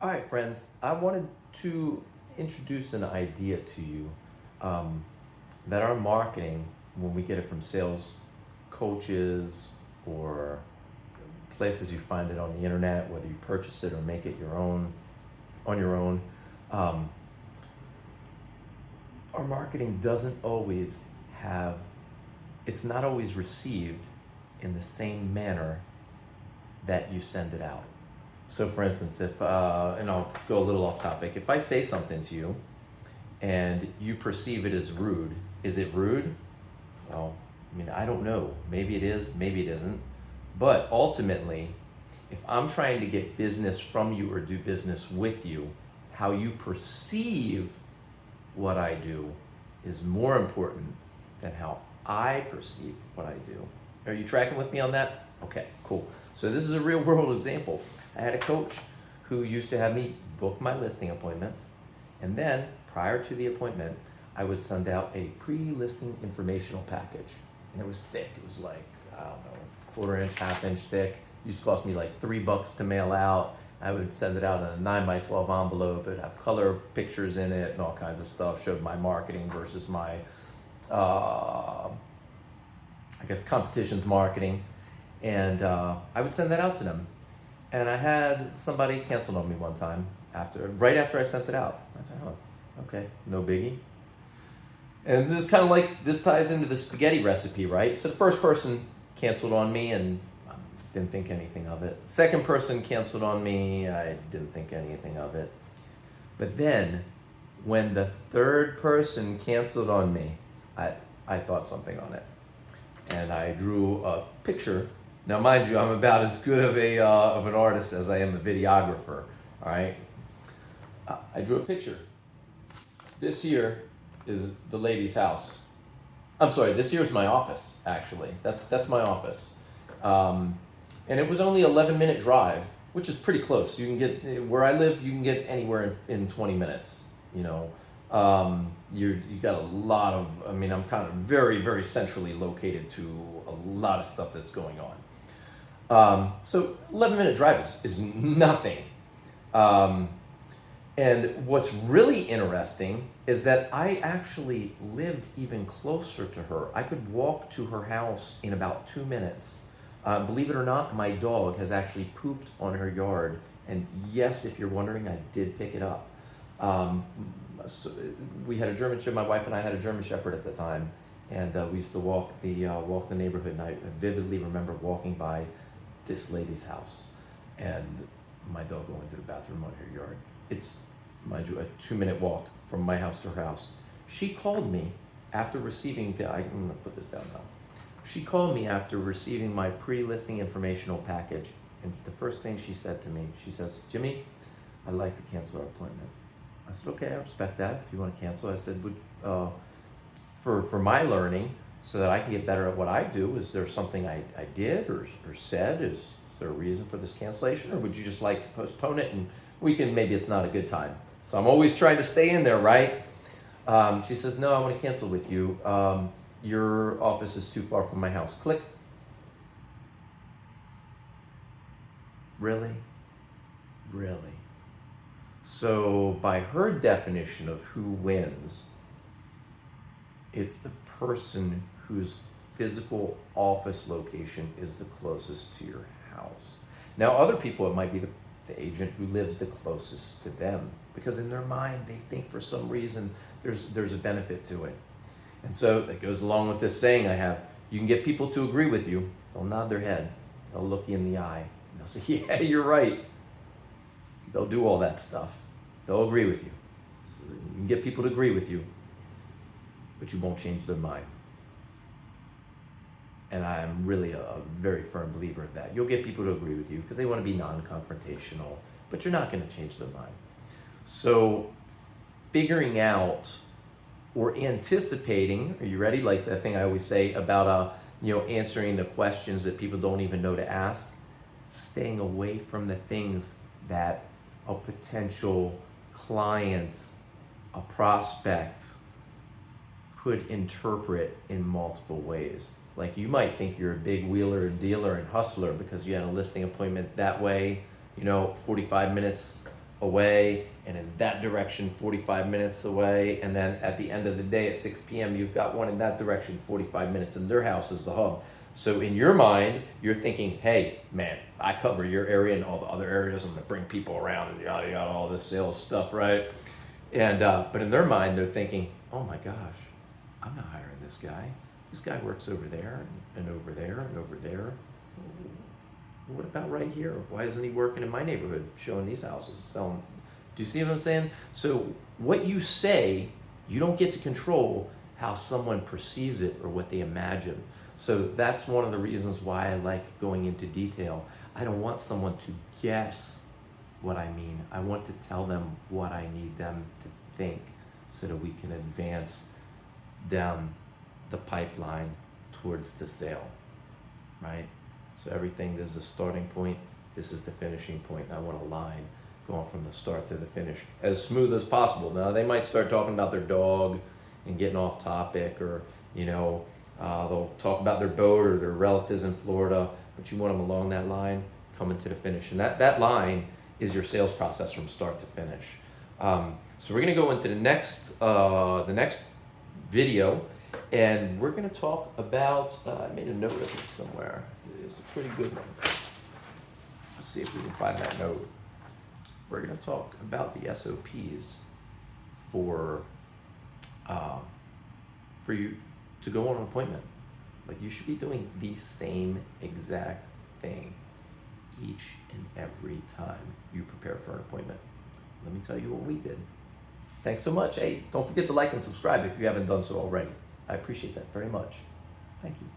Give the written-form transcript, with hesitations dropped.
All right, friends, I wanted to introduce an idea to you um, that our marketing, when we get it from sales coaches or places you find it on the internet, whether you purchase it or make it your own on your own, um, our marketing doesn't always have, it's not always received in the same manner that you send it out. So, for instance, if, and I'll go a little off topic, if I say something to you and you perceive it as rude, is it rude? Well, I mean, I don't know. Maybe it is, maybe it isn't. But ultimately, if I'm trying to get business from you or do business with you, how you perceive what I do is more important than how I perceive what I do. Are you tracking with me on that? Okay, cool. So this is a real world example. I had a coach who used to have me book my listing appointments, and then prior to the appointment, I would send out a pre-listing informational package. And it was thick. It was like, I don't know, quarter-inch, half-inch thick. It used to cost me like $3 to mail out. I would send it out in a 9x12 envelope. It'd have color pictures in it and all kinds of stuff. Showed my marketing versus my, I guess, competition's marketing. And I would send that out to them. And I had somebody canceled on me one time right after I sent it out. I said, oh, okay, no biggie. And this is kind of like, this ties into the spaghetti recipe, right? So the first person canceled on me and I didn't think anything of it. Second person canceled on me, I didn't think anything of it. But then when the third person canceled on me, I thought something on it. And I drew a picture. Now, mind you, I'm about as good of an artist as I am a videographer, all right? I drew a picture. This here is the lady's house. I'm sorry, this here's my office, actually. That's my office. And it was only 11-minute drive, which is pretty close. You can get, where I live, you can get anywhere in 20 minutes, you know. You got a lot of, I mean, I'm kind of very, very centrally located to a lot of stuff that's going on. So 11-minute drive is nothing. And what's really interesting is that I actually lived even closer to her. I could walk to her house in about 2 minutes. Believe it or not, my dog has actually pooped on her yard. And yes, if you're wondering, I did pick it up. So we had a German Shepherd. My wife and I had a German Shepherd at the time, and we used to walk the neighborhood. And I vividly remember walking by this lady's house, and my dog going to the bathroom on her yard. It's, mind you, a 2-minute walk from my house to her house. She called me after receiving I'm gonna put this down now. She called me after receiving my pre-listing informational package, and the first thing she said to me, she says, "Jimmy, I'd like to cancel our appointment." I said, "Okay, I respect that. If you want to cancel," I said, "Would for my learning, so that I can get better at what I do, is there something I did or said? Is there a reason for this cancellation, or would you just like to postpone it and we can, maybe it's not a good time?" So I'm always trying to stay in there, right? She says, "No, I want to cancel with you. Your office is too far from my house." Click. Really? Really? So by her definition of who wins, it's the person whose physical office location is the closest to your house. Now, other people, it might be the agent who lives the closest to them, because in their mind, they think for some reason there's a benefit to it. And so that goes along with this saying I have: you can get people to agree with you. They'll nod their head. They'll look you in the eye. They'll say, "Yeah, you're right." They'll do all that stuff. They'll agree with you. So you can get people to agree with you, but you won't change their mind. And I'm really a very firm believer of that. You'll get people to agree with you because they want to be non-confrontational, but you're not going to change their mind. So figuring out or anticipating, are you ready? Like that thing I always say about answering the questions that people don't even know to ask, staying away from the things that a potential client, a prospect could interpret in multiple ways. Like, you might think you're a big wheeler and dealer and hustler because you had a listing appointment that way, 45 minutes away, and in that direction 45 minutes away, and then at the end of the day at 6 p.m. you've got one in that direction 45 minutes, and their house is the hub. So in your mind, you're thinking, hey, man, I cover your area and all the other areas. I'm gonna bring people around and yada yada, all this sales stuff, right? And but in their mind, they're thinking, oh my gosh, I'm not hiring this guy. This guy works over there and over there and over there. What about right here? Why isn't he working in my neighborhood, showing these houses, selling? Do you see what I'm saying? So what you say, you don't get to control how someone perceives it or what they imagine. So that's one of the reasons why I like going into detail. I don't want someone to guess what I mean. I want to tell them what I need them to think so that we can advance down the pipeline towards the sale, right? So everything, this is a starting point, this is the finishing point, and I want a line going from the start to the finish as smooth as possible. Now they might start talking about their dog and getting off topic, or they'll talk about their boat or their relatives in Florida, but you want them along that line coming to the finish, and that line is your sales process from start to finish. So we're going to go into the next video, and we're going to talk about, I made a note of it somewhere. It's a pretty good one. Let's see if we can find that note. We're going to talk about the SOPs for you to go on an appointment. Like, you should be doing the same exact thing each and every time you prepare for an appointment. Let me tell you what we did. Thanks so much. Hey, don't forget to like and subscribe if you haven't done so already. I appreciate that very much. Thank you.